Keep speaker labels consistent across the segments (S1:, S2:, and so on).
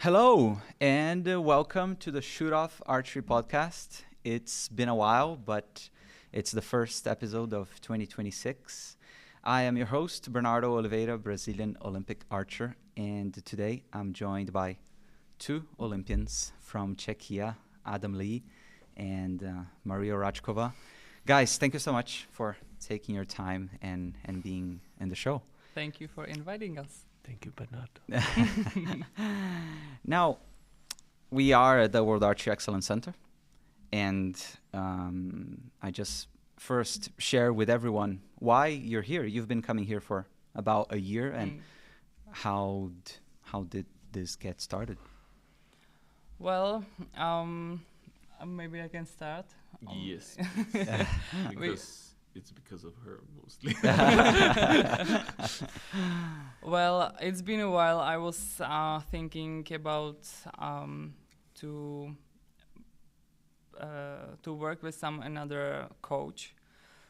S1: Hello, and welcome to the Shoot Off Archery Podcast. It's been a while, but it's the first episode of 2026. I am your host, Bernardo Oliveira, Brazilian Olympic archer, and today I'm joined by two Olympians from Czechia, Adam Li and Maria Horackova. Guys, thank you so much for taking your time and being in the show.
S2: Thank you for inviting us.
S3: Thank you, Bernardo.
S1: Now, we are at the World Archery Excellence Centre, and I just first share with everyone why you're here. You've been coming here for about a year, and how did this get started?
S2: Well, maybe I can start.
S3: Yes, because of her mostly.
S2: Well, it's been a while. I was thinking about to work with another coach,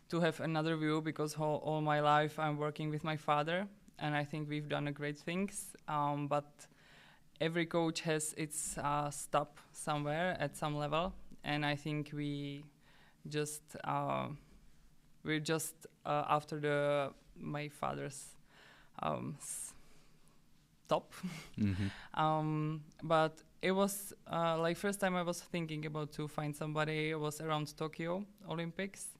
S2: to have another view, because all my life I'm working with my father, and I think we've done great things. But every coach has its stop somewhere at some level, and I think we're just after my father's stop.
S1: Mm-hmm.
S2: But it was like first time I was thinking about to find somebody. It was around Tokyo Olympics,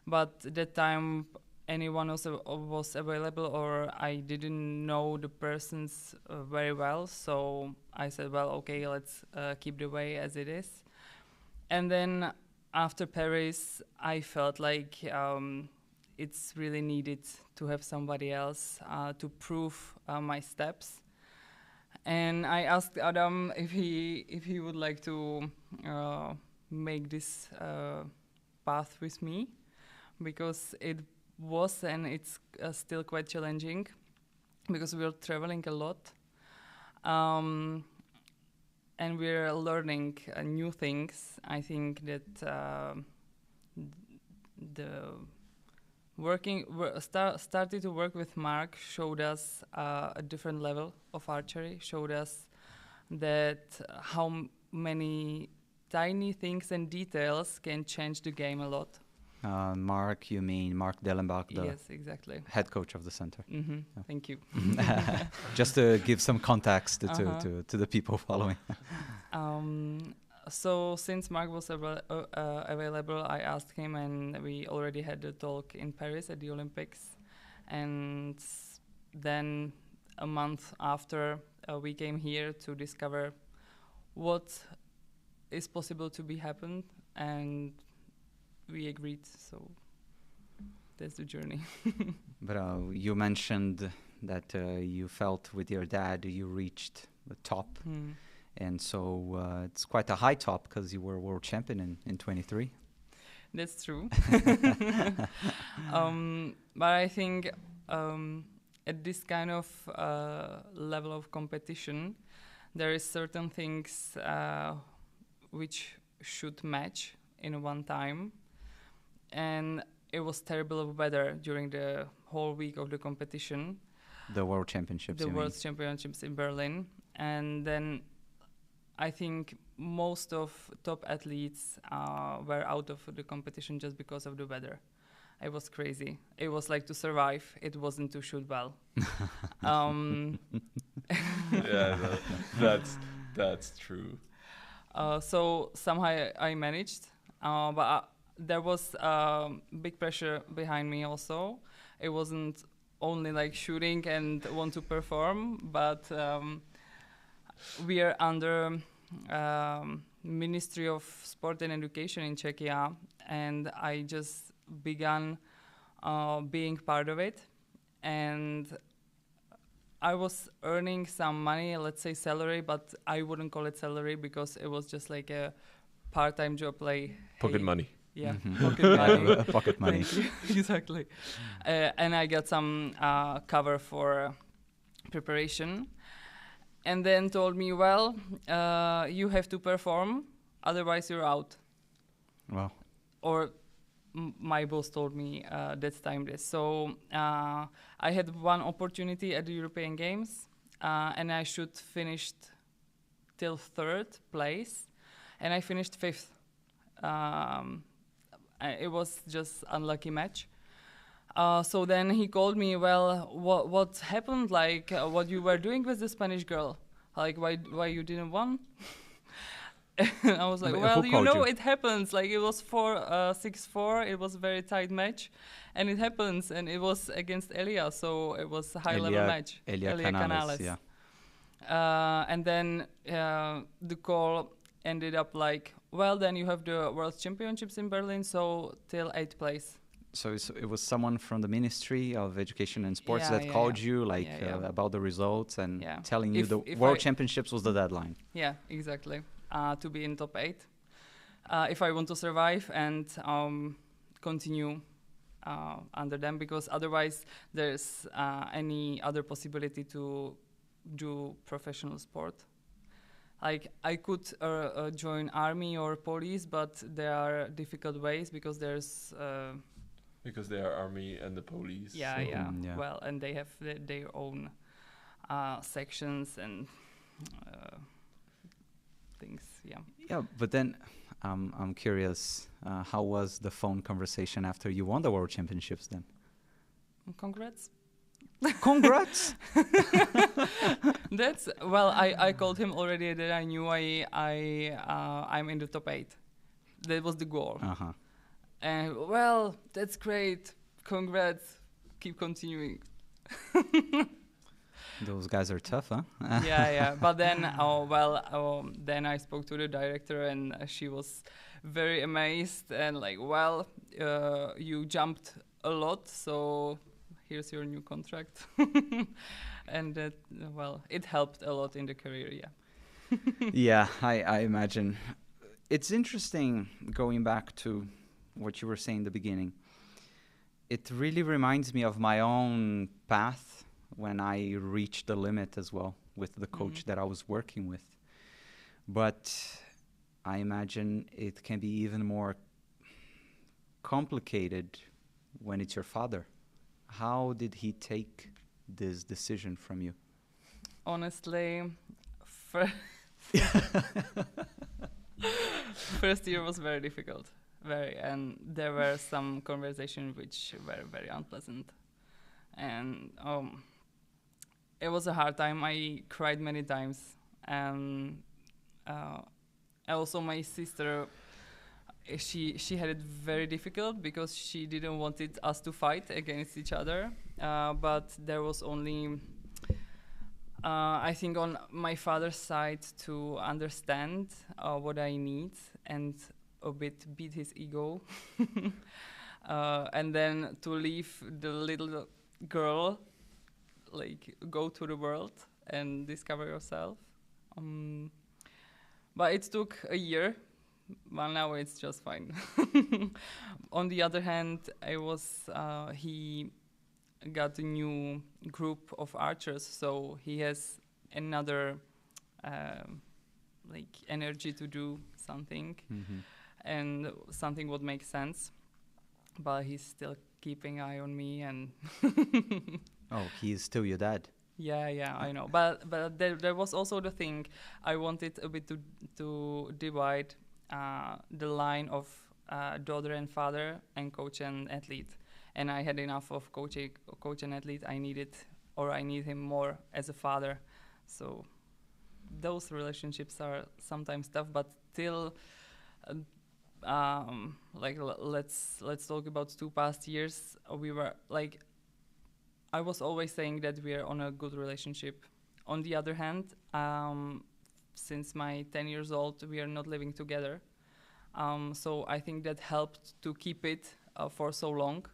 S2: but that time anyone was available, or I didn't know the persons very well. So I said, well, okay, let's keep the way as it is. And then after Paris, I felt like it's really needed to have somebody else to prove my steps. And I asked Adam if he would like to make this path with me, because it was and it's still quite challenging, because we're traveling a lot. And we're learning new things. I think that started to work with Mark showed us a different level of archery, showed us that how many tiny things and details can change the game a lot.
S1: Mark, you mean Mark Dellenbach, the
S2: Yes, exactly.
S1: head coach of the center.
S2: Mm-hmm.
S1: Yeah.
S2: Thank you.
S1: Just to give some context to the people following.
S2: So since Mark was available, I asked him, and we already had the talk in Paris at the Olympics. And then a month after, we came here to discover what is possible to be happened, and we agreed. So that's the journey.
S1: But you mentioned that you felt with your dad you reached the top. And so it's quite a high top, because you were world champion in 23.
S2: That's true. But I think at this kind of level of competition, there is certain things which should match in one time. And it was terrible weather during the whole week of the competition.
S1: The World Championships.
S2: The World Championships in Berlin. And then I think most of top athletes were out of the competition just because of the weather. It was crazy. It was like to survive. It wasn't to shoot well.
S3: Yeah, that's true.
S2: So somehow I managed, but there was big pressure behind me also. It wasn't only like shooting and want to perform, but we are under Ministry of Sport and Education in Czechia, and I just began being part of it. And I was earning some money, let's say salary, but I wouldn't call it salary, because it was just like a part-time job, like
S3: Pocket money.
S2: Yeah,
S1: Mm-hmm.
S2: pocket money.
S1: Pocket money.
S2: Exactly. And I got some cover for preparation. And then told me, well, you have to perform, otherwise you're out.
S1: Wow.
S2: Or my boss told me that time this. So I had one opportunity at the European Games, and I should finish till third place, and I finished fifth. It was just unlucky match. So then he called me. Well, what happened? Like what you were doing with the Spanish girl? Like why you didn't won? And I was like, well, you know, it happens. Like it was 6-4. It was a very tight match, and it happens. And it was against Elia, so it was a high-level match.
S1: Elia Canales, yeah.
S2: And then the call ended up like, well, then you have the World Championships in Berlin, so till 8th place.
S1: So it was someone from the Ministry of Education and Sports that called you, like about the results and telling you the World Championships was the deadline.
S2: Yeah, exactly. To be in top 8, if I want to survive and continue under them, because otherwise there's any other possibility to do professional sport. Like I could join army or police, but there are difficult ways because there's
S3: because they are army and the police.
S2: Yeah. Well, and they have their own sections and things.
S1: Yeah, but then I'm curious, how was the phone conversation after you won the World Championships then?
S2: Congrats.
S1: Congrats.
S2: That's well. I called him already that I knew I'm in the top 8. That was the goal. And well, that's great. Congrats. Keep continuing.
S1: Those guys are tough, huh?
S2: Yeah. But then, then I spoke to the director, and she was very amazed and like, well, you jumped a lot, so here's your new contract. And that, it helped a lot in the career, yeah.
S1: Yeah, I imagine. It's interesting going back to what you were saying in the beginning. It really reminds me of my own path when I reached the limit as well with the coach that I was working with. But I imagine it can be even more complicated when it's your father. How did he take this decision from you?
S2: Honestly, first year was very difficult, and there were some conversations which were very unpleasant, and it was a hard time. I cried many times, and also my sister, she had it very difficult because she didn't wanted us to fight against each other, but there was only I think on my father's side to understand what I need and a bit beat his ego, and then to leave the little girl, like go to the world and discover yourself. But it took a year. Well, now it's just fine. On the other hand, he got a new group of archers, so he has another energy to do something, and something would make sense. But he's still keeping eye on me, and
S1: oh, he is still your dad.
S2: Yeah, I know. But there was also the thing, I wanted a bit to divide the line of daughter and father and coach and athlete. And I had enough of coach and athlete. I need him more as a father. So those relationships are sometimes tough, but still, let's talk about 2 past years. We were like, I was always saying that we are on a good relationship. On the other hand, since my 10 years old, we are not living together. So I think that helped to keep it for so long,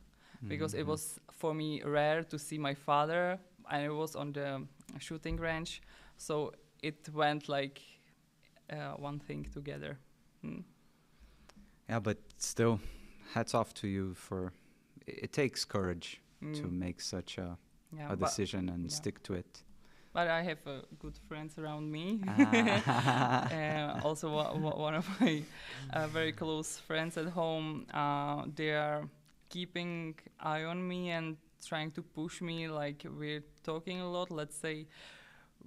S2: because it was for me rare to see my father, and it was on the shooting range. So it went like one thing together.
S1: Yeah, but still, hats off to you for, it takes courage to make such a decision and stick to it.
S2: But I have good friends around me. Also, one of my very close friends at home, they are keeping eye on me and trying to push me. Like, we're talking a lot. Let's say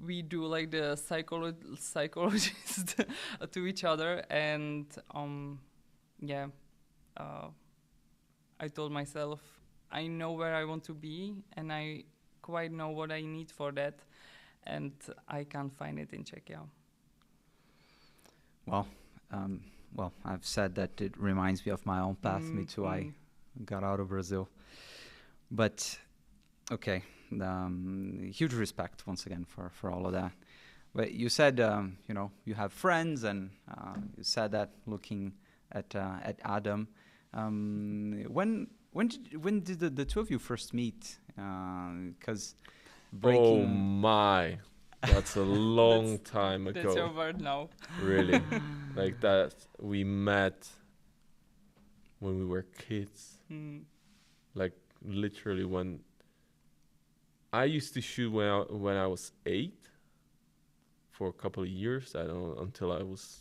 S2: we do like the psychologist to each other, and yeah, uh, I told myself I know where I want to be, and I quite know what I need for that, and I can't find it in Czechia.
S1: Well, well, I've said that it reminds me of my own path. Me too. I got out of Brazil, but okay. Huge respect once again for all of that. But you said you have friends, and you said that looking at Adam. When did the two of you first meet? Because
S3: Oh my, that's a long time ago.
S2: That's your word now.
S3: Really, like that. We met when we were kids. Like literally when I used to shoot when I was 8 for a couple of years. I don't know, until I was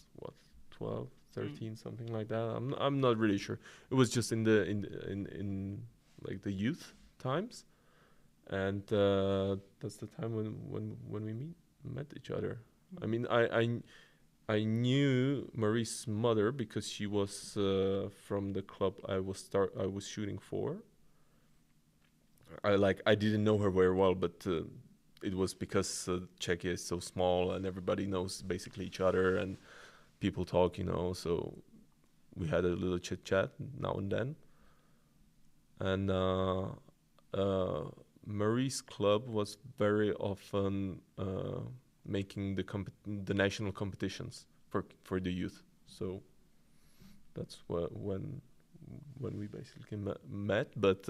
S3: 12, 13, something like that. I'm not really sure. It was just in like the youth times, and that's the time when we met each other. I mean, I knew Marie's mother because she was from the club I was shooting for. I didn't know her very well, but it was because Czechia is so small and everybody knows basically each other and people talk, so we had a little chit chat now and then. And Marie's club was very often making the national competitions for the youth. So that's when we basically met, but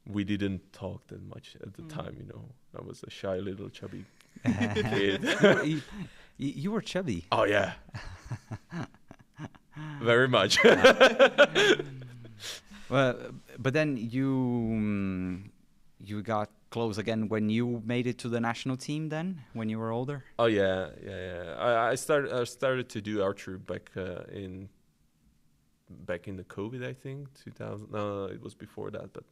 S3: we didn't talk that much at the time, I was a shy little chubby kid.
S1: You were chubby.
S3: Oh yeah. Very much.
S1: Well, but then you got close again when you made it to the national team. Then, when you were older.
S3: Oh yeah. I started to do archery back in the COVID, I think 2000. No, it was before that, but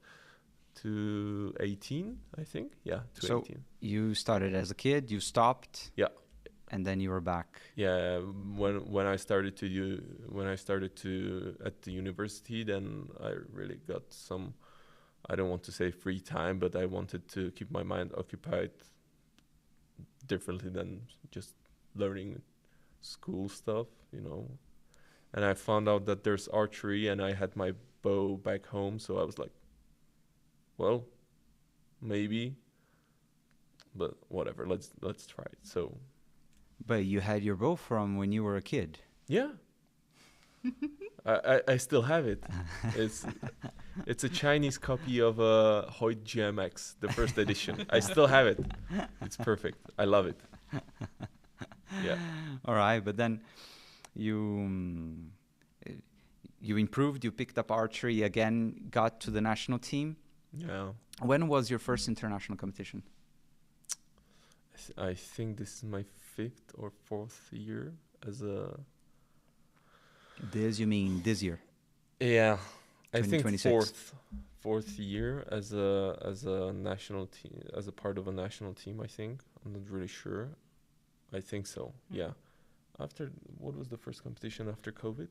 S3: 2018, I think. Yeah, 2018.
S1: So you started as a kid. You stopped.
S3: Yeah.
S1: And then you were back.
S3: Yeah, when I started to at the university, then I really got some, I don't want to say free time, but I wanted to keep my mind occupied differently than just learning school stuff, And I found out that there's archery, and I had my bow back home, so I was like, well, maybe, but whatever, let's try it. So.
S1: But you had your bow from when you were a kid.
S3: Yeah. I still have it. It's a Chinese copy of a Hoyt GMX, the first edition. I still have it. It's perfect. I love it. Yeah.
S1: All right, but then you improved. You picked up archery again. Got to the national team.
S3: Yeah.
S1: When was your first international competition?
S3: I think this is my 5th or 4th year as a.
S1: You mean this year?
S3: Yeah, I think 4th year as a national team, as a part of a national team. I think I'm not really sure. I think so. Yeah. After what was the first competition after COVID?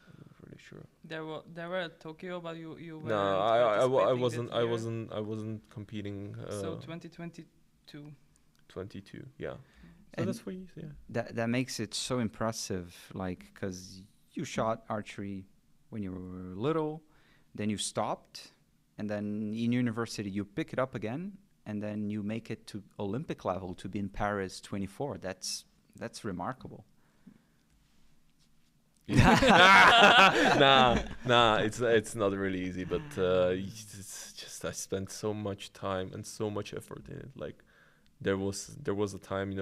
S3: I'm not really sure.
S2: There were at Tokyo, but you were.
S3: No, I wasn't competing.
S2: So 2022.
S3: 22, yeah. So
S1: and
S3: that's 4 years, yeah.
S1: That makes it so impressive, like, because you shot archery when you were little, then you stopped, and then in university you pick it up again, and then you make it to Olympic level to be in Paris 24. That's remarkable.
S3: Nah, it's not really easy, but it's just I spent so much time and so much effort in it. Like there was a time,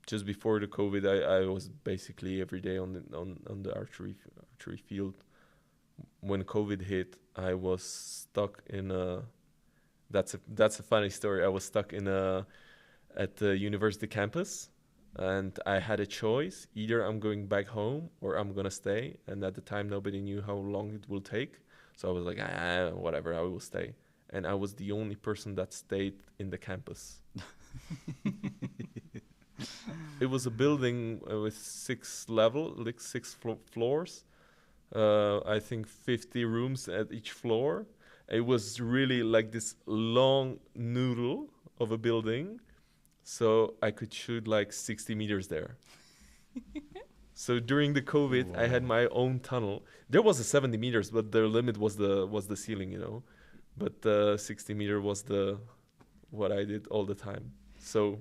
S3: just before the COVID, I was basically every day on the archery field. When COVID hit, I was stuck in a. That's a funny story. I was stuck at the university campus, and I had a choice: either I'm going back home or I'm gonna stay. And at the time, nobody knew how long it will take, so I was like, whatever, I will stay. and I was the only person that stayed in the campus. It was a building with 6 floors. I think 50 rooms at each floor. It was really like this long noodle of a building. So I could shoot like 60 meters there. So during the COVID, I had my own tunnel. There was a 70 meters, but the limit was the ceiling, you know. But 60 meter was what I did all the time. So,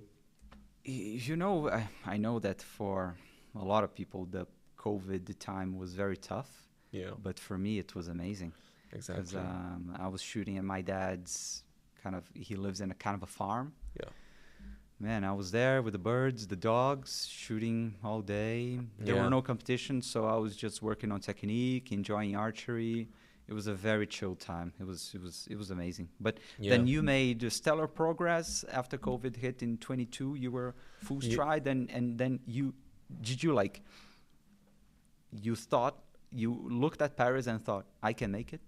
S1: You know, I know that for a lot of people, the COVID time was very tough.
S3: yeah,
S1: But for me, it was amazing. Because
S3: exactly.
S1: I was shooting at my dad's he lives in a kind of a farm.
S3: Yeah.
S1: Man, I was there with the birds, the dogs, shooting all day. There
S3: Yeah.
S1: were no competitions, so I was just working on technique, enjoying archery. It was a very chill time. It was amazing. But then you made stellar progress after COVID hit in 22. You were full stride, and then you looked at Paris and thought, I can make it.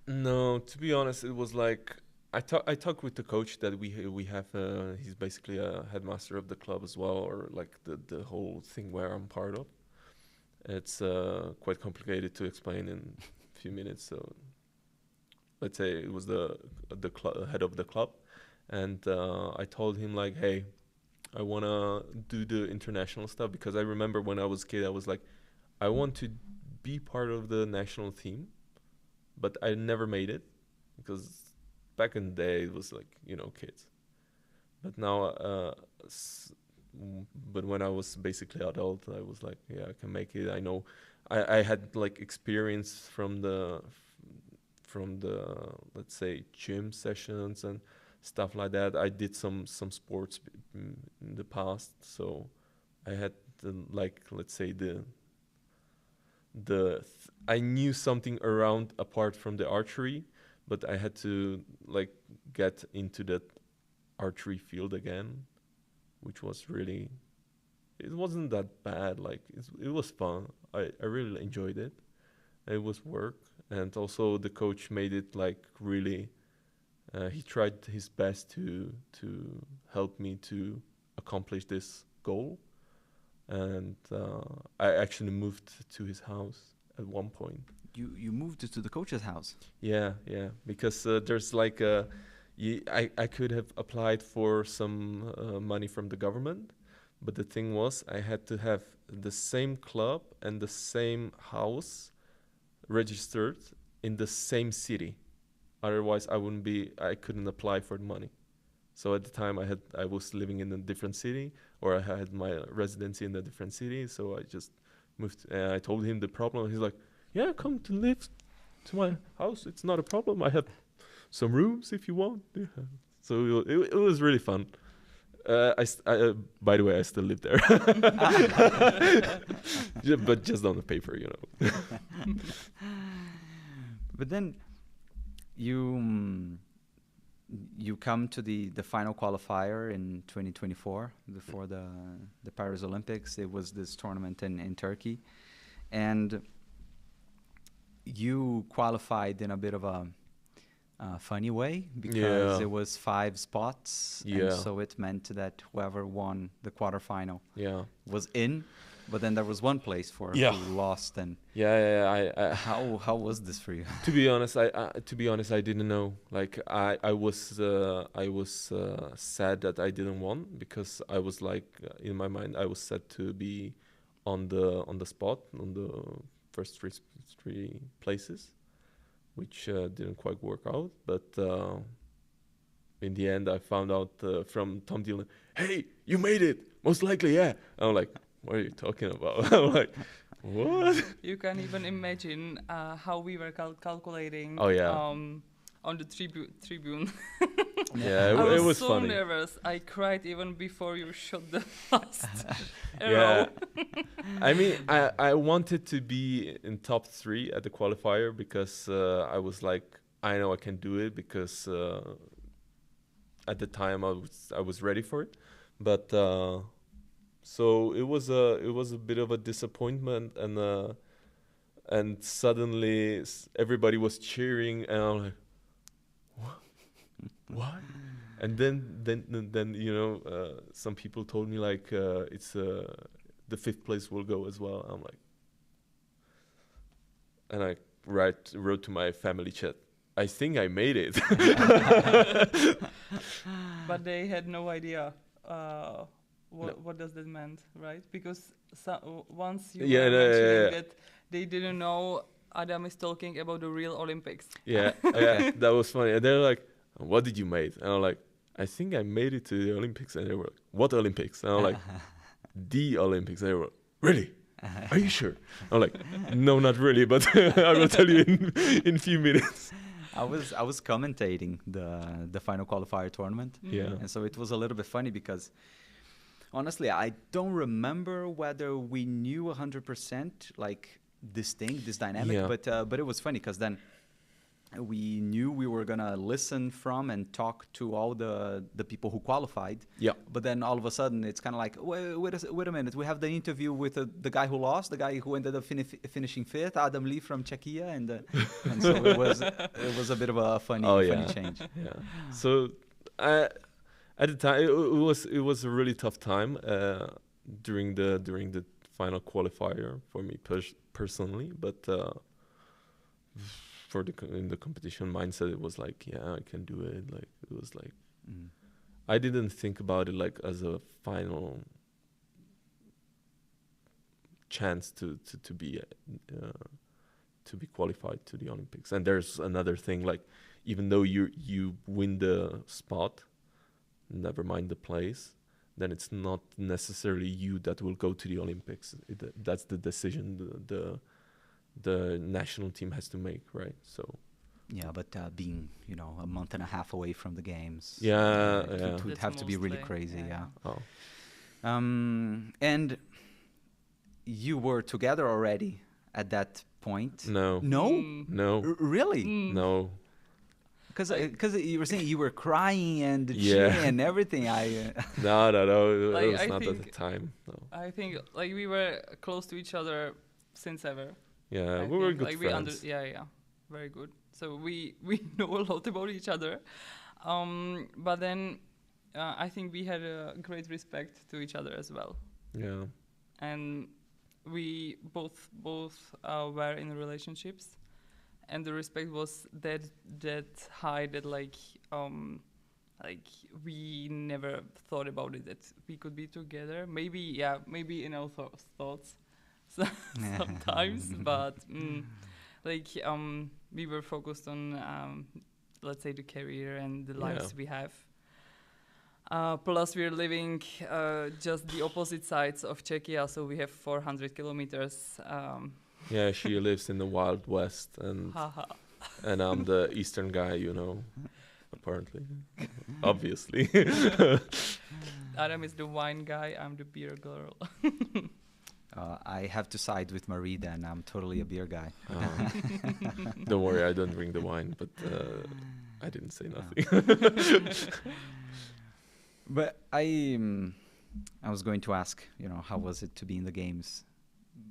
S3: No, to be honest, it was like I talked with the coach that we have. He's basically a headmaster of the club as well, or like the whole thing where I'm part of. It's quite complicated to explain in a few minutes. So let's say it was the head of the club, and I told him like, hey, I wanna do the international stuff, because I remember when I was a kid, I was like, I want to be part of the national team, but I never made it, because back in the day it was like, you know, kids. But now, but when I was basically adult, I was like, yeah, I can make it. I know, I had like experience from the let's say gym sessions and stuff like that. I did some sports in the past, so I had like, let's say I knew something around apart from the archery, but I had to like get into that archery field again, which was really, it wasn't that bad. Like it was fun. I really enjoyed it. It was work, and also the coach made it like really. He tried his best to help me to accomplish this goal, and I actually moved to his house at one point.
S1: You moved to the coach's house.
S3: Yeah, because there's like I could have applied for some money from the government, but the thing was I had to have the same club and the same house registered in the same city. Otherwise, I couldn't apply for the money. So at the time I was living in a different city, or I had my residency in a different city. So I just moved, and I told him the problem. He's like, yeah, come to live to my house. It's not a problem. I have some rooms if you want. Yeah. So it was really fun. By the way, I still live there. But just on the paper, you know.
S1: But then you come to the final qualifier in 2024 before the Paris Olympics. It was this tournament in Turkey, and you qualified in a bit of a funny way, because it was 5 spots, and so it meant that whoever won the quarterfinal was in. But then there was one place for who lost, and how was this for you?
S3: To be honest, I didn't know. Like I was sad that I didn't win, because I was like, in my mind I was set to be on the spot on the first three places, which didn't quite work out. But in the end, I found out from Tom Dillon, hey, you made it, most likely, yeah. I'm like, what are you talking about? I'm like, what?
S2: You can even imagine how we were calculating on the tribune.
S3: It was
S2: so
S3: funny.
S2: Nervous. I cried even before you shot the last arrow.
S3: I mean, I wanted to be in top 3 at the qualifier, because I was like, I know I can do it, because at the time I was ready for it. But so it was a bit of a disappointment, and suddenly everybody was cheering, and I'm like, what? And then some people told me like it's the 5th place will go as well. I'm like, and I wrote to my family chat, I think I made it.
S2: But they had no idea what does that mean, right? Because once you were mentioning that they didn't know Adam is talking about the real Olympics.
S3: Yeah, that was funny. And they're like, what did you make? And I'm like, I think I made it to the Olympics. And they were like, what Olympics? And I'm like, the Olympics. And they were like, really? Are you sure? I'm like, no, not really, but I will tell you in a few minutes.
S1: I was commentating the final qualifier tournament.
S3: Yeah.
S1: And so it was a little bit funny because honestly, I don't remember whether we knew 100% like this dynamic, but it was funny because then we knew we were gonna listen from and talk to all the people who qualified.
S3: Yeah.
S1: But then all of a sudden it's kind of like, wait a minute, we have the interview with the guy who lost, the guy who ended up finishing 5th, Adam Li from Czechia, and so it was a bit of a funny change.
S3: Yeah. So at the time it was a really tough time during the final qualifier for me personally, but in the competition mindset, it was like, yeah, I can do it. Like it was like, I didn't think about it like as a final chance to be qualified to the Olympics. And there's another thing, like even though you win the spot, never mind the place, then it's not necessarily you that will go to the Olympics. That's the decision the national team has to make, right? So
S1: yeah, but being a month and a half away from the games,
S3: it
S1: would have to be really crazy.
S3: Oh.
S1: And you were together already at that point?
S3: No.
S1: Really?
S3: No.
S1: Because you were saying you were crying and cheering and everything.
S3: No.
S2: Like,
S3: it was not at the time. No.
S2: I think like we were close to each other since ever.
S3: Yeah, we were good friends.
S2: Very good. So we know a lot about each other. But then I think we had a great respect to each other as well.
S3: Yeah.
S2: And we both were in relationships, and the respect was that high that like we never thought about it that we could be together. Maybe in our thoughts. Sometimes, but we were focused on let's say the career and the lives we have. Plus we're living just the opposite sides of Czechia, so we have 400 kilometers.
S3: Yeah, she lives in the Wild West, and I'm the Eastern guy, apparently, obviously.
S2: Adam is the wine guy, I'm the beer girl.
S1: I have to side with Marie then. I'm totally a beer guy.
S3: Don't worry, I don't drink the wine, but I didn't say nothing.
S1: But I was going to ask, how was it to be in the games?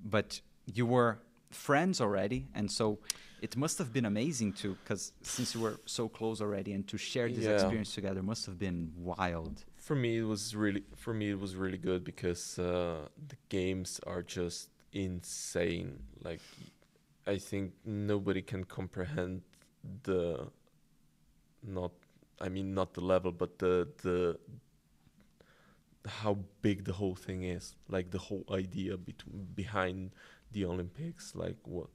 S1: But you were friends already, and so it must have been amazing too, because since you were so close already, and to share this experience together must have been wild.
S3: For me, it was really good because the games are just insane. Like, I think nobody can comprehend not the level, but the how big the whole thing is. Like the whole idea behind the Olympics, like what,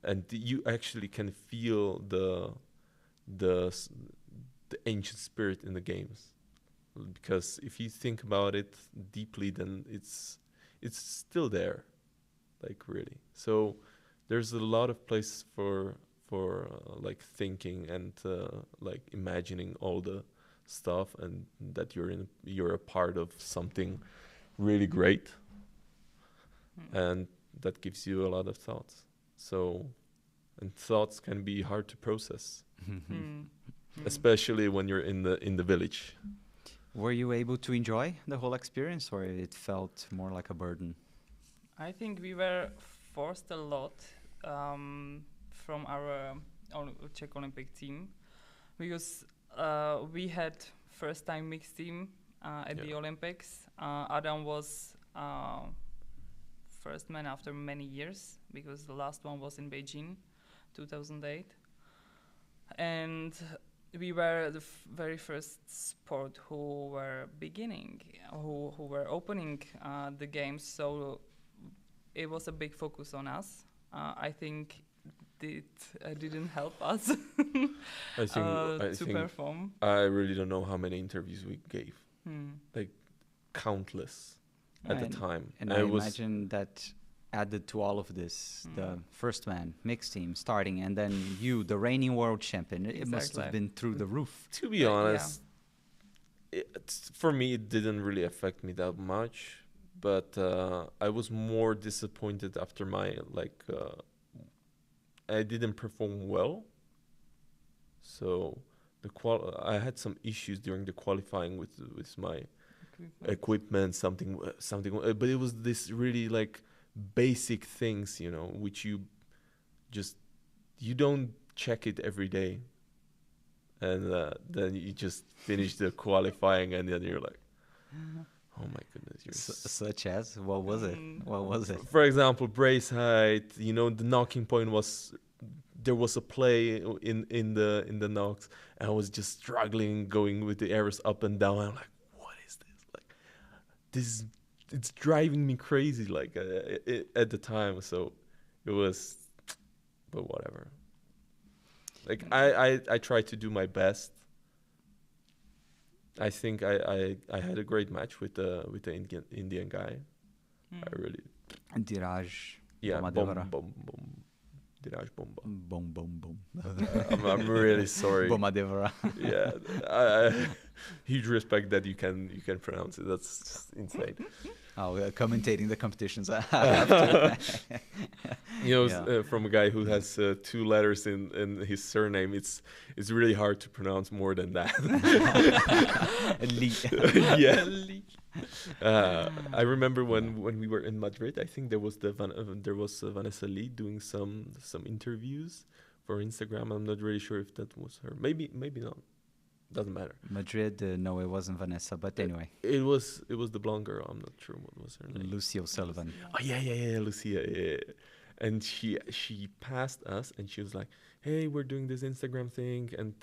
S3: and you actually can feel the ancient spirit in the games. Because if you think about it deeply, then it's still there, like really. So there's a lot of place for like thinking and like imagining all the stuff, and that you're a part of something really great, and that gives you a lot of thoughts. So, and thoughts can be hard to process, especially when you're in the village.
S1: Were you able to enjoy the whole experience, or it felt more like a burden?
S2: I think we were forced a lot from our Czech Olympic team, because we had first time mixed team at the Olympics. Adam was first man after many years, because the last one was in Beijing, 2008. And we were the very first sport who were beginning, who were opening the games. So it was a big focus on us. I think it didn't help us
S3: I
S2: to
S3: think
S2: perform.
S3: I really don't know how many interviews we gave. Like countless at the time.
S1: And I imagine that added to all of this, the first man, mixed team starting, and then you, the reigning world champion. It must have been through the roof.
S3: To be honest, for me, it didn't really affect me that much. But I was more disappointed after my, I didn't perform well. So I had some issues during the qualifying with my equipment, something. But it was this really like basic things, which you don't check it every day, and then you just finish the qualifying, and then you're like, oh my goodness!
S1: Such as what was it? What was it?
S3: For example, brace height. The knocking point was. There was a play in the knocks, and I was just struggling going with the arrows up and down. I'm like, what is this? Like, it's driving me crazy. Like at the time, so it was, but whatever. Like I tried to do my best. I think I had a great match with the Indian guy. I really.
S1: Diraj.
S3: Yeah. Bomba.
S1: Boom.
S3: I'm really sorry.
S1: Bomadevara.
S3: Yeah, huge respect that you can pronounce it. That's just insane.
S1: Commentating the competitions.
S3: From a guy who has 2 letters in his surname, it's really hard to pronounce more than that.
S1: Li.
S3: Yeah. I remember when we were in Madrid. I think there was Vanessa Li doing some interviews for Instagram. I'm not really sure if that was her. Maybe not. Doesn't matter.
S1: Madrid, no, it wasn't Vanessa. But anyway,
S3: it was the blonde girl. I'm not sure what was her name.
S1: Lucy O'Sullivan.
S3: Oh yeah, Lucia. Yeah. And she passed us, and she was like, "Hey, we're doing this Instagram thing, and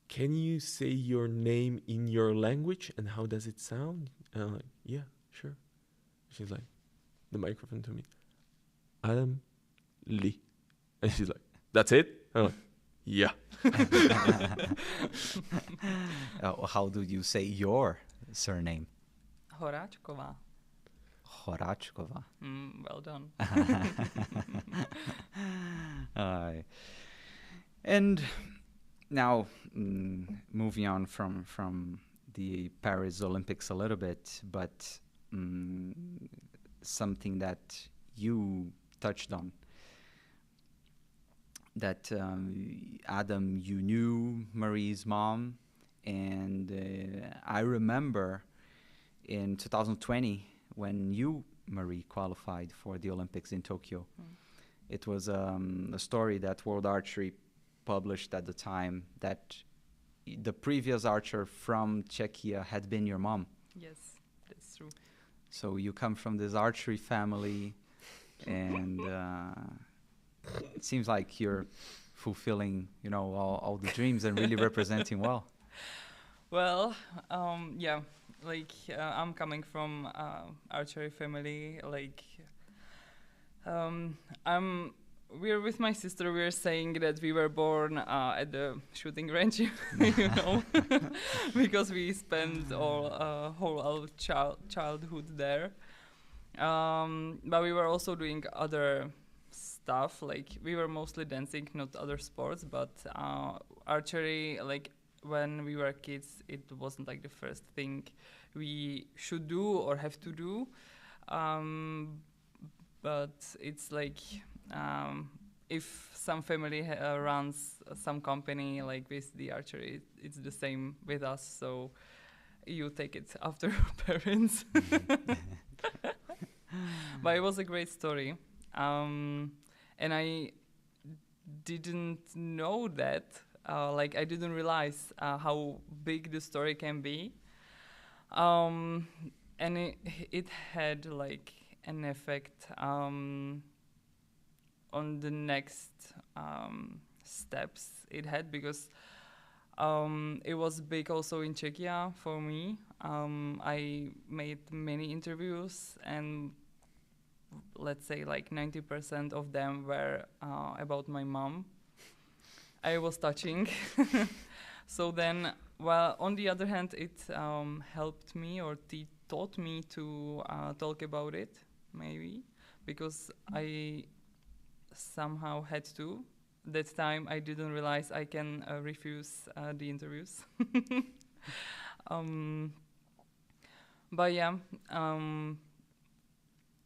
S3: can you say your name in your language, and how does it sound?" And I'm like, "Yeah, sure." She's like, the microphone to me, "Adam Li," and she's like, "That's it?" I'm like, "Yeah."
S1: How do you say your surname?
S2: Horackova.
S1: Horackova.
S2: Well done.
S1: And now, moving on from the Paris Olympics a little bit, but something that you touched on, that Adam, you knew Marie's mom, and I remember in 2020 when you, Marie, qualified for the Olympics in Tokyo. It was a story that World Archery published at the time, that the previous archer from Czechia had been your mom.
S2: Yes, that's true.
S1: So you come from this archery family, and it seems like you're fulfilling, all the dreams and really representing well.
S2: Well, yeah, I'm coming from archery family. We're with my sister. We're saying that we were born at the shooting range, because we spent whole our childhood there. But we were also doing other stuff. We were mostly dancing, not other sports. But archery, when we were kids, it wasn't the first thing we should do or have to do. But it's if some family runs some company with the archery, it's the same with us. So you take it after your parents. But it was a great story. And I didn't know that like I didn't realize how big the story can be. And it had like an effect on the next steps it had, because it was big also in Czechia for me. I made many interviews, and let's say like 90% of them were about my mom. I was touching. So then, well, on the other hand, it helped me, or taught me to talk about it, maybe, because I somehow had to. That time I didn't realize I can refuse the interviews. But yeah,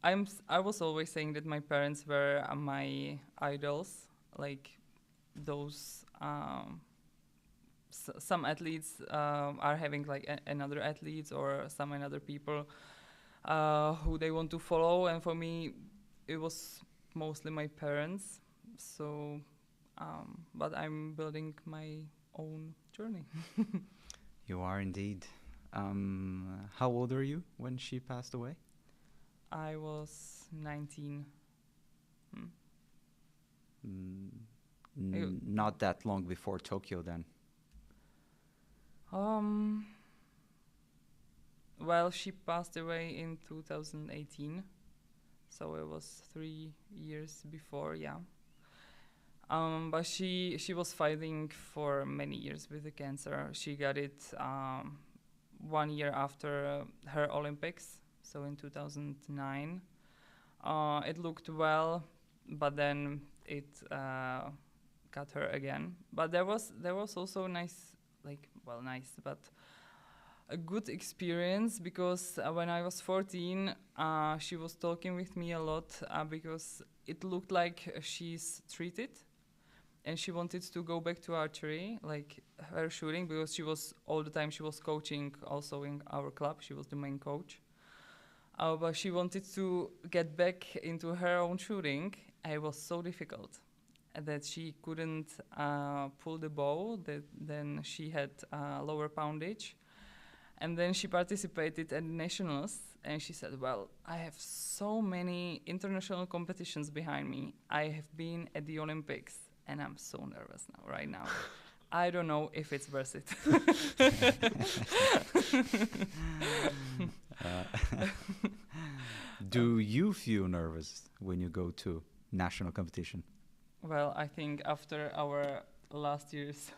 S2: I was always saying that my parents were my idols, like those. Some athletes are having like another athletes, or some another people who they want to follow, and for me, it was mostly my parents. So, but I'm building my own journey.
S1: You are indeed. How old were you when she passed away?
S2: I was 19.
S1: Not that long before Tokyo, then.
S2: Well, she passed away in 2018, so it was 3 years before, yeah. But she was fighting for many years with the cancer. She got it 1 year after her Olympics, so in 2009. It looked well, but then it got her again. But there was also nice, but a good experience, because when I was 14, she was talking with me a lot because it looked like she's treated, and she wanted to go back to archery, like her shooting, because she was all the time she was coaching also in our club. She was the main coach. But she wanted to get back into her own shooting. It was so difficult that she couldn't pull the bow. Then she had lower poundage. And then she participated at nationals, and she said, well, I have so many international competitions behind me. I have been at the Olympics, and I'm so nervous right now. I don't know if it's worth it.
S1: Do you feel nervous when you go to national competition?
S2: Well, I think after our last year's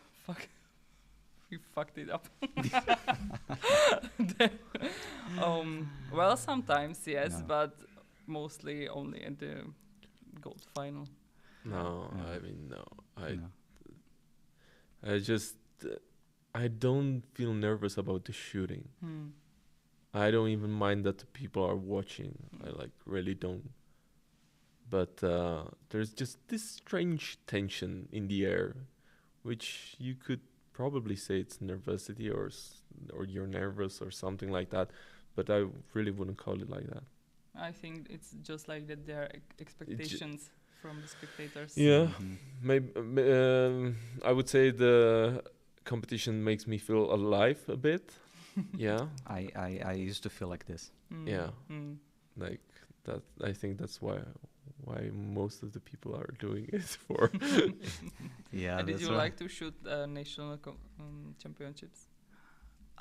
S2: we fucked it up. Well, sometimes yes,
S1: No.
S2: but mostly only at the gold final.
S3: No,
S1: No.
S3: I mean, no.
S1: No.
S3: I just, I don't feel nervous about the shooting. I don't even mind that the people are watching. I really don't. But there's just this strange tension in the air, which you could probably say it's nervosity or you're nervous or something like that. But I really wouldn't call it like that.
S2: I think it's just like that there are expectations from the spectators.
S3: Yeah,
S1: Mhm.
S3: maybe I would say the competition makes me feel alive a bit. Yeah,
S1: I used to feel like this.
S3: Yeah. like that. I think that's why most of the people are doing it for.
S1: Yeah.
S2: Did
S1: that's
S2: you
S1: right.
S2: like to shoot national championships?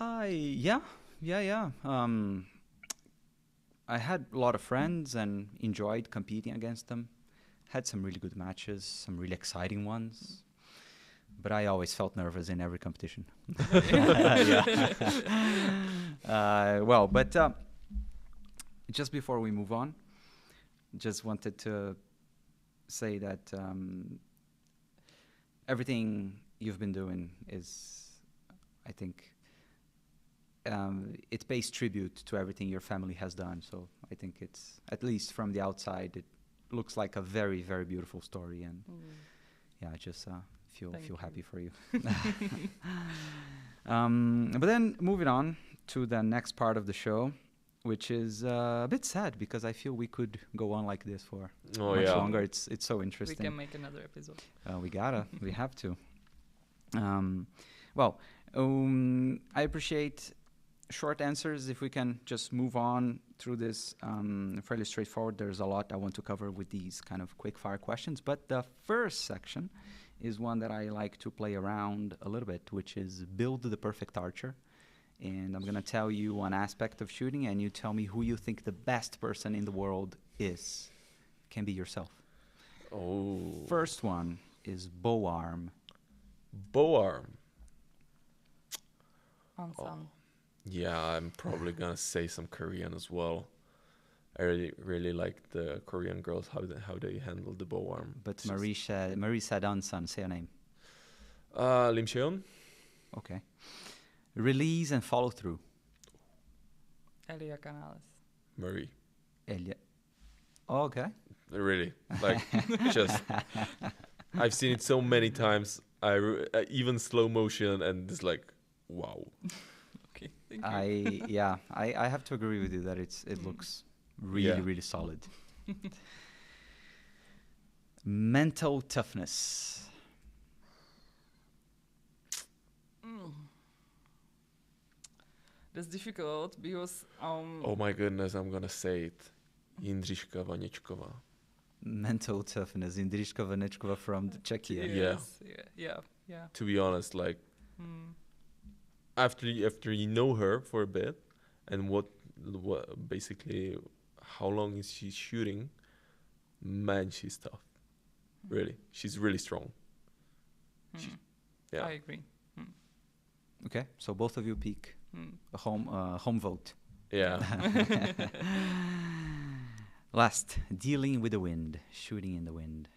S1: Yeah. I had a lot of friends and enjoyed competing against them. Had some really good matches, some really exciting ones. But I always felt nervous in every competition. But just before we move on, just wanted to say that everything you've been doing is, I think, it pays tribute to everything your family has done. So I think it's, at least from the outside, it looks like a very, very beautiful story. And yeah, I just feel happy for you. But then moving on to the next part of the show, which is a bit sad because I feel we could go on like this for much longer. It's so interesting.
S2: We can make another episode.
S1: We have to. Um, I appreciate short answers. If we can just move on through this fairly straightforward. There's a lot I want to cover with these kind of quick fire questions. But the first section is one that I like to play around a little bit, which is build the perfect archer. And I'm going to tell you one aspect of shooting, and you tell me who you think the best person in the world is. Can be yourself.
S3: Oh.
S1: First one is bow arm.
S3: Bow arm.
S2: Hansan.
S3: Yeah, I'm probably gonna say some Korean as well. I really like the Korean girls, how they handle the bow arm.
S1: But Marisa Dansan, say her name.
S3: Lim Cheon.
S1: Okay. Release and follow through.
S2: Elia Canales.
S3: Marie.
S1: Elia. Oh, okay.
S3: Really, like, just I've seen it so many times. Even slow motion, and it's like, wow.
S2: Okay, thank you.
S1: I have to agree with you that it looks really solid. Mental toughness.
S2: That's difficult because
S3: Oh my goodness, I'm gonna say it. Jindřiška Vaničková.
S1: Mental toughness. Jindřiška Vaničková from Czechia.
S2: yes, yeah.
S3: To be honest, like, after you know her for a bit, and what basically how long is she shooting? Man, she's tough. Really, she's really strong.
S2: I agree.
S1: Okay, so both of you pick a home vote.
S3: Yeah.
S1: Last, dealing with the wind, shooting in the wind.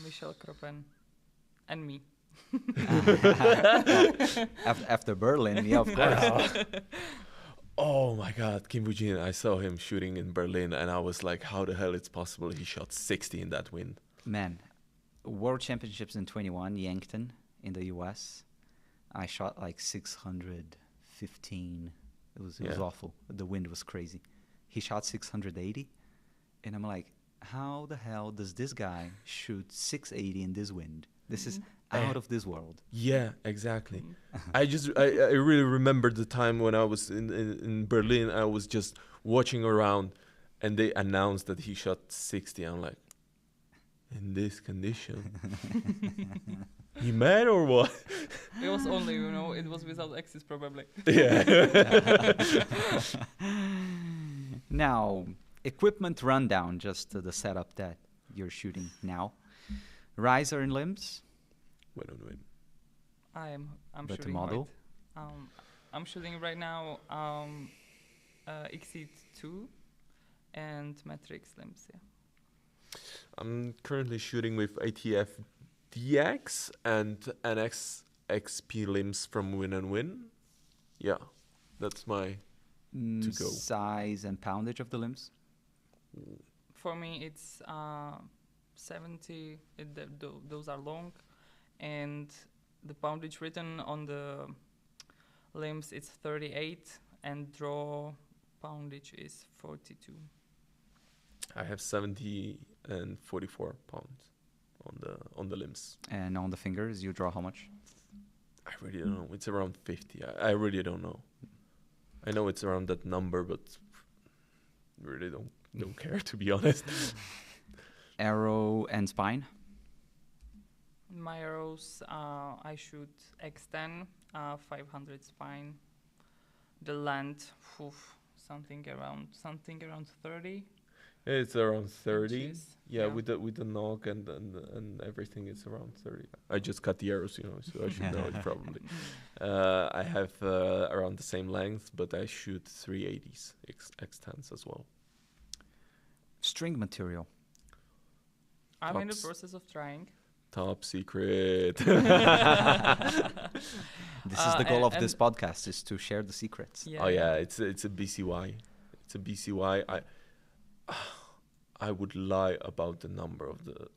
S2: Michel Kropen and me.
S1: After Berlin, yeah, of course.
S3: Oh my God, Kim Woo-jin, I saw him shooting in Berlin, and I was like, how the hell it's possible he shot 60 in that wind?
S1: Man, World Championships in 21, Yankton in the US. I shot like 615. It was awful. The wind was crazy. He shot 680, and I'm like, how the hell does this guy shoot 680 in this wind? This is out of this world.
S3: Yeah, exactly. I really remember the time when I was in Berlin. I was just watching around, and they announced that he shot 60. I'm like, in this condition, you mad or what?
S2: It was only, it was without access probably.
S3: Yeah.
S1: Now, equipment rundown, just the setup that you're shooting now. Riser and limbs.
S3: Win.
S2: I'm
S1: But
S2: shooting
S1: model?
S2: right. I'm shooting right now Exceed 2 and Matrix limbs. Yeah.
S3: I'm currently shooting with ATF DX and NX XP limbs from Win and Win. Yeah, that's my to go.
S1: Size and poundage of the limbs.
S2: For me, it's 70. Those are long, and the poundage written on the limbs it's 38, and draw poundage is 42.
S3: I have 70 and 44 pounds on the limbs.
S1: And on the fingers, you draw how much?
S3: I really don't know. It's around 50. I really don't know. I know it's around that number, but really don't care, to be honest.
S1: Arrow and spine.
S2: My arrows, I shoot X10, 500 spine. The length, something around 30.
S3: It's around 30.
S2: inches.
S3: Yeah, with the knock and everything, it's around 30. I just cut the arrows, so I should know it probably. I have around the same length, but I shoot 380s X10s as well.
S1: String material.
S2: I'm in the
S3: Tops.
S2: process of trying.
S3: Top secret.
S1: This is the goal of this podcast, is to share the secrets.
S2: Yeah,
S3: Oh yeah, it's a BCY. It's a BCY. I would lie about the number of the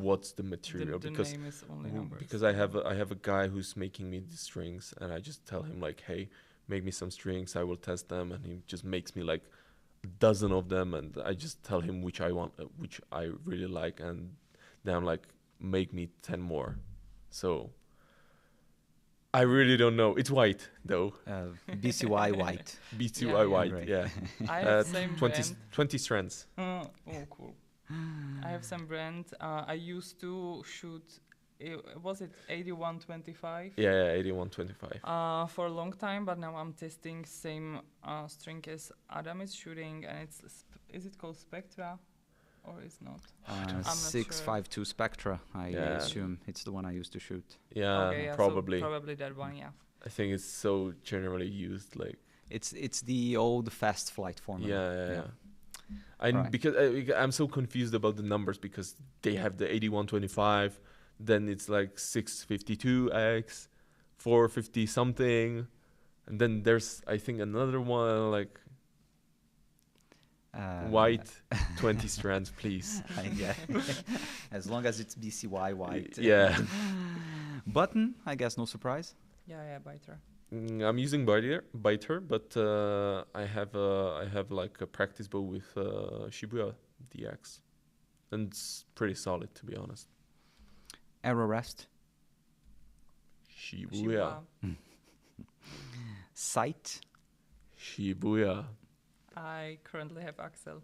S3: what's the material,
S2: The
S3: because
S2: name is only numbers.
S3: because I have a guy who's making me the strings, and I just tell him like, hey, make me some strings, I will test them, and he just makes me like a dozen of them, and I just tell him which I want, which I really like, and then I'm like, make me 10 more. So I really don't know. It's white though.
S1: BCY white.
S3: BCY
S2: Yeah,
S3: white.
S1: right.
S3: Yeah.
S2: I have same
S3: 20,
S2: brand.
S3: 20 strands.
S2: Oh, cool. I have some brand. I used to shoot. Was it 8125?
S3: Yeah, 8125.
S2: For a long time, but now I'm testing same string as Adam is shooting, and is it called Spectra, or is not? I'm not
S1: 652 Spectra. I
S3: Yeah.
S1: assume it's the one I used to shoot.
S3: Yeah,
S2: Okay, yeah,
S3: probably.
S2: So probably that one, yeah.
S3: I think it's so generally used. Like.
S1: It's the old fast flight formula.
S3: Yeah.
S1: Right.
S3: Because I'm so confused about the numbers because they have the 8125, then it's like 652X, 450 something, and then there's I think another one like white 20 strands, please.
S1: Yeah. As long as it's BCY white.
S3: Yeah.
S1: Button, I guess, no surprise.
S2: Yeah, biter.
S3: I'm using biter, but I have like a practice bow with Shibuya DX, and it's pretty solid to be honest.
S1: Arrow rest.
S3: Shibuya.
S1: Sight.
S3: Shibuya.
S2: I currently have Axel.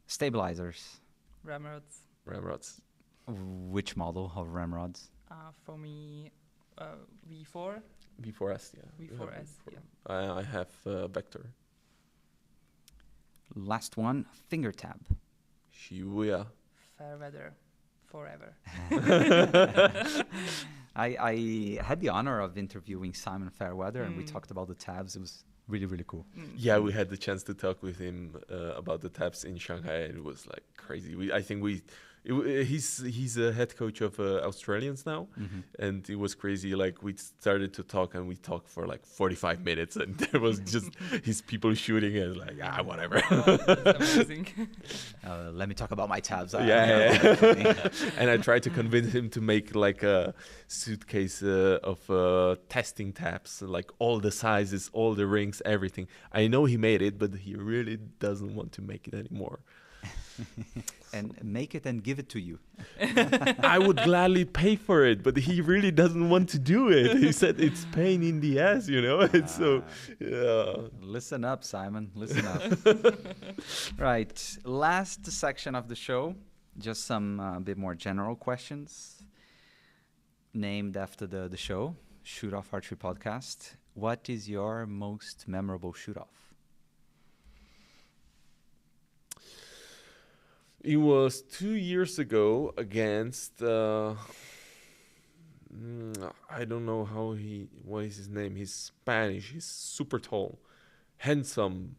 S1: Stabilizers.
S2: Ramrods.
S3: Ramrods.
S1: Which model of ramrods?
S2: For me, V4.
S3: V4S, yeah.
S2: V4S, yeah.
S3: I have Vector.
S1: Last one, finger tab.
S3: Shibuya.
S2: Fair weather. Forever.
S1: I had the honor of interviewing Simon Fairweather, and we talked about the tabs. It was really, really cool.
S3: Yeah, we had the chance to talk with him about the tabs in Shanghai, and it was like crazy. He's a head coach of Australians now, and it was crazy. Like we started to talk, and we talked for like 45 minutes, and there was just his people shooting, and like whatever.
S2: That's amazing.
S1: Let me talk about my tabs.
S3: Yeah. And I tried to convince him to make like a suitcase of testing tabs, like all the sizes, all the rings, everything. I know he made it, but he really doesn't want to make it anymore.
S1: And make it and give it to you.
S3: I would gladly pay for it, but he really doesn't want to do it. He said it's pain in the ass, you know. And so, yeah.
S1: Listen up, Simon. Listen up. Right. Last section of the show, just some bit more general questions named after the show, Shoot Off Archery Podcast. What is your most memorable shoot-off?
S3: It was 2 years ago against I don't know what is his name. He's Spanish. He's super tall, handsome,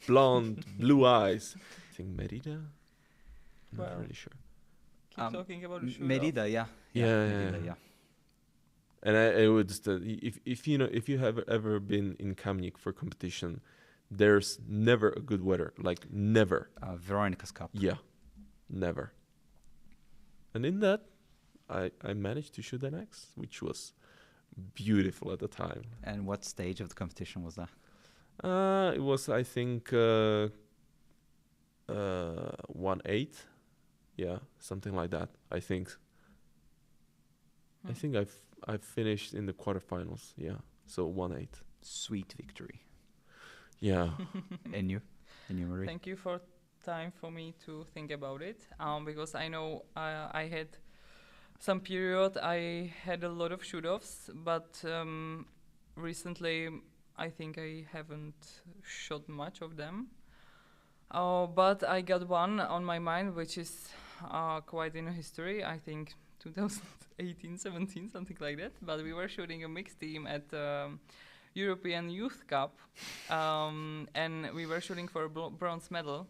S3: blonde, blue eyes. I think Merida. Not really sure.
S2: Keep talking about the shoot-off.
S1: Merida, yeah. Merida, yeah.
S3: And I would just if you have ever been in Kamnik for competition, there's never a good weather, like never.
S1: Veronica's Cup.
S3: Yeah, never. And in that, I managed to shoot an X, which was beautiful at the time.
S1: And what stage of the competition was that?
S3: It was, I think, 1/8. Yeah, something like that. I think. I think I've finished in the quarterfinals. Yeah, so 1/8.
S1: Sweet victory.
S3: Yeah.
S1: And you, Marie?
S2: Thank you for time for me to think about it. Because I know I had some period I had a lot of shoot-offs, but recently I think I haven't shot much of them. But I got one on my mind, which is quite in history. I think 2018, 17, something like that. But we were shooting a mixed team at European Youth Cup, and we were shooting for a bronze medal.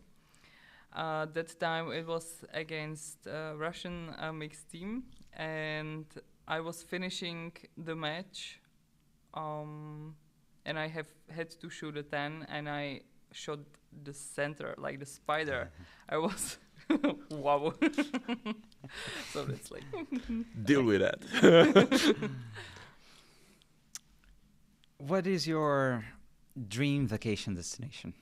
S2: That time it was against a Russian mixed team, and I was finishing the match, and I had to shoot a 10, and I shot the center, like the spider. I was, wow. So that's like...
S3: Deal with that.
S1: What is your dream vacation destination?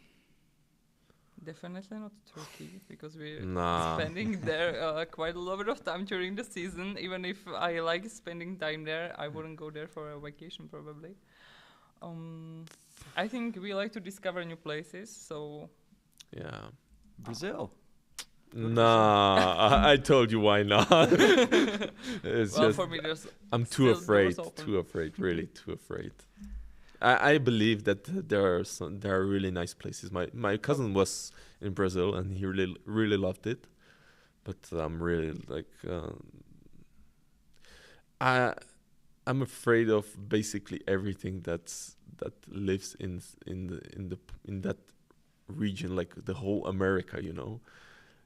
S2: Definitely not Turkey, because we're
S3: Nah.
S2: spending there quite a lot of time during the season. Even if I like spending time there, I wouldn't go there for a vacation probably. I think we like to discover new places, so
S3: Yeah.
S1: Brazil.
S3: Nah, I told you why not. It's
S2: well,
S3: just
S2: for me, there's
S3: I'm
S2: still
S3: too
S2: doors open.
S3: afraid, really too afraid. I believe that there are really nice places. My cousin was in Brazil and he really loved it, but I'm really like I'm afraid of basically everything that lives in that region, like the whole America, you know,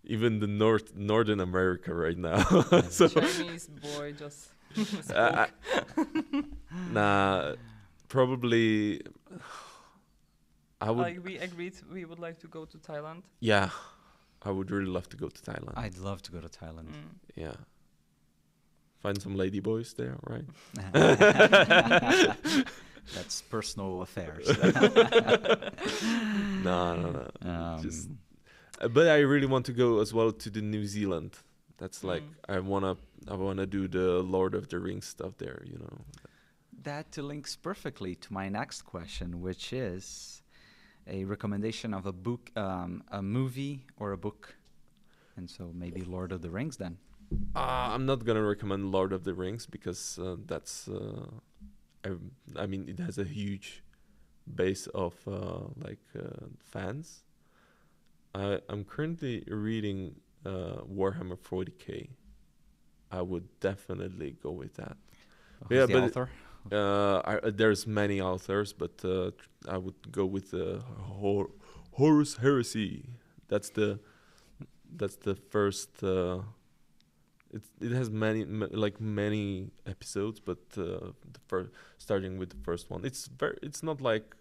S3: even the northern America right now. So
S2: Chinese boy just
S3: I,
S2: spoke.
S3: nah, probably I would.
S2: Like we agreed, we would like to go to Thailand.
S3: Yeah, I would really love to go to Thailand.
S1: I'd love to go to Thailand.
S3: Yeah, find some lady boys there, right?
S1: That's personal affairs.
S3: No. Just, but I really want to go as well to the New Zealand. That's like I wanna do the Lord of the Rings stuff there, you know.
S1: That links perfectly to my next question, which is a recommendation of a book, a movie, or a book. And so maybe Lord of the Rings then.
S3: I'm not gonna recommend Lord of the Rings because that's I mean it has a huge base of fans. I'm currently reading Warhammer 40k. I would definitely go with that.
S1: Who's the author?
S3: There's many authors, but I would go with Horus Heresy. That's the first. It has many episodes, but starting with the first one, it's not like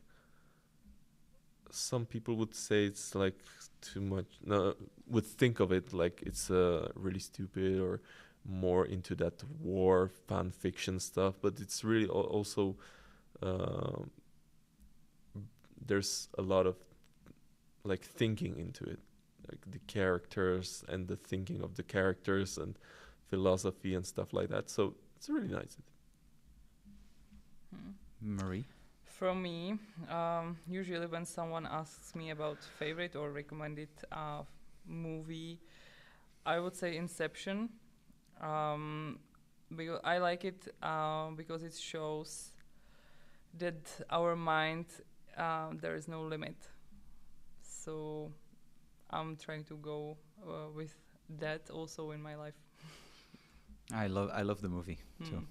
S3: some people would say it's like too much. No, would think of it like it's really stupid or more into that war fan fiction stuff, but it's really also there's a lot of like thinking into it, like the characters and the thinking of the characters and philosophy and stuff like that. So it's really nice.
S1: Marie?
S2: From me, usually when someone asks me about favorite or recommended movie, I would say Inception. Because I like it because it shows that our mind, there is no limit. So I'm trying to go with that also in my life.
S1: I love the movie too.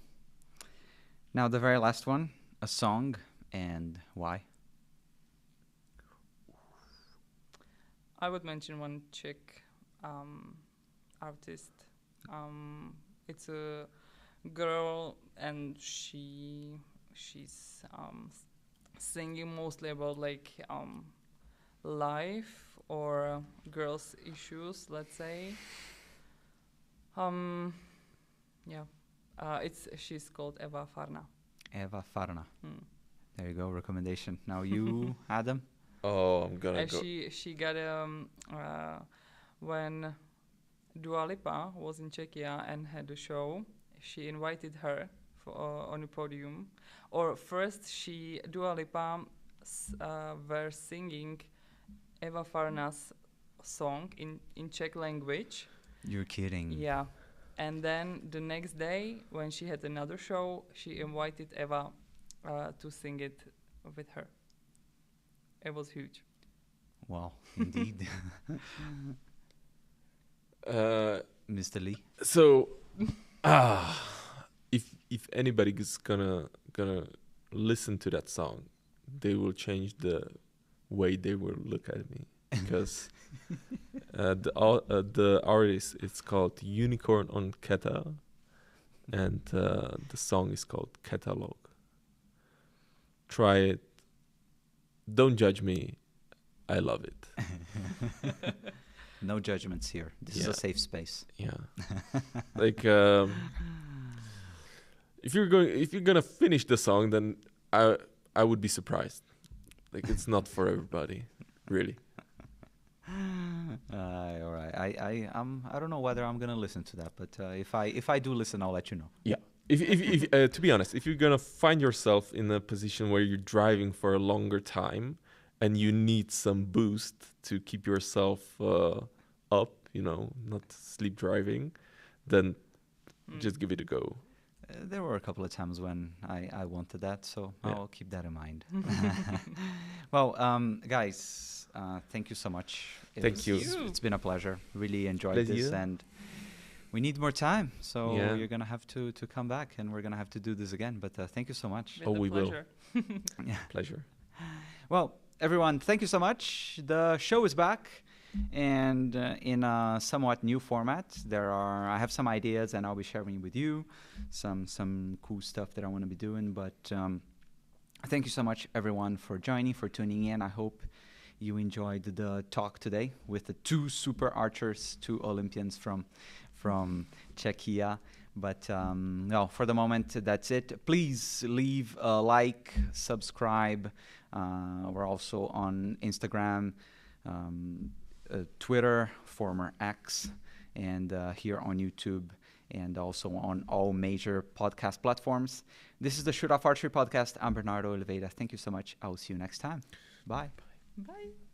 S1: Now the very last one, a song, and why?
S2: I would mention one Czech artist. It's a girl, and she's singing mostly about like life or girls' issues, let's say. She's called Eva Farna.
S1: Eva Farna. There you go, recommendation. Now you, Adam?
S3: Oh, I'm gonna go.
S2: She got when Dua Lipa was in Czechia and had a show, she invited her on the podium. Or first, Dua Lipa were singing Eva Farna's song in Czech language.
S1: You're kidding.
S2: Yeah. And then the next day, when she had another show, she invited Eva to sing it with her. It was huge.
S1: Wow, indeed. Mr. Li?
S3: So, if anybody is gonna listen to that song, they will change the way they will look at me because the artist is called Unicorn on Keta, and the song is called Catalog. Try it. Don't judge me. I love it.
S1: No judgments here. This is a safe space.
S3: Yeah. Like if you're gonna finish the song, then I would be surprised. Like it's not for everybody, really.
S1: All right. I don't know whether I'm gonna listen to that, but if I do listen, I'll let you know.
S3: Yeah. If to be honest, if you're gonna find yourself in a position where you're driving for a longer time and you need some boost to keep yourself up, not sleep driving, then just give it a go.
S1: There were a couple of times when I wanted that, so
S3: Yeah.
S1: I'll keep that in mind. Well, guys, thank you so much.
S3: Thank you.
S1: It's been a pleasure. Really enjoyed this,
S3: Pleasure.
S1: and we need more time. So
S3: Yeah.
S1: you're gonna have to come back, and we're gonna have to do this again. But thank you so much.
S2: With
S3: Oh,
S2: a
S3: we will.
S2: pleasure.
S1: Yeah.
S3: Pleasure.
S1: Well, everyone, thank you so much. The show is back, and in a somewhat new format. I have some ideas, and I'll be sharing with you some cool stuff that I want to be doing. But thank you so much, everyone, for joining, for tuning in. I hope you enjoyed the talk today with the two super archers, two Olympians from Czechia. But no, for the moment, that's it. Please leave a like, subscribe. We're also on Instagram, Twitter, former X, and here on YouTube, and also on all major podcast platforms. This is the Shoot Off Archery Podcast. I'm Bernardo Oliveira. Thank you so much. I will see you next time. Bye.
S2: Bye.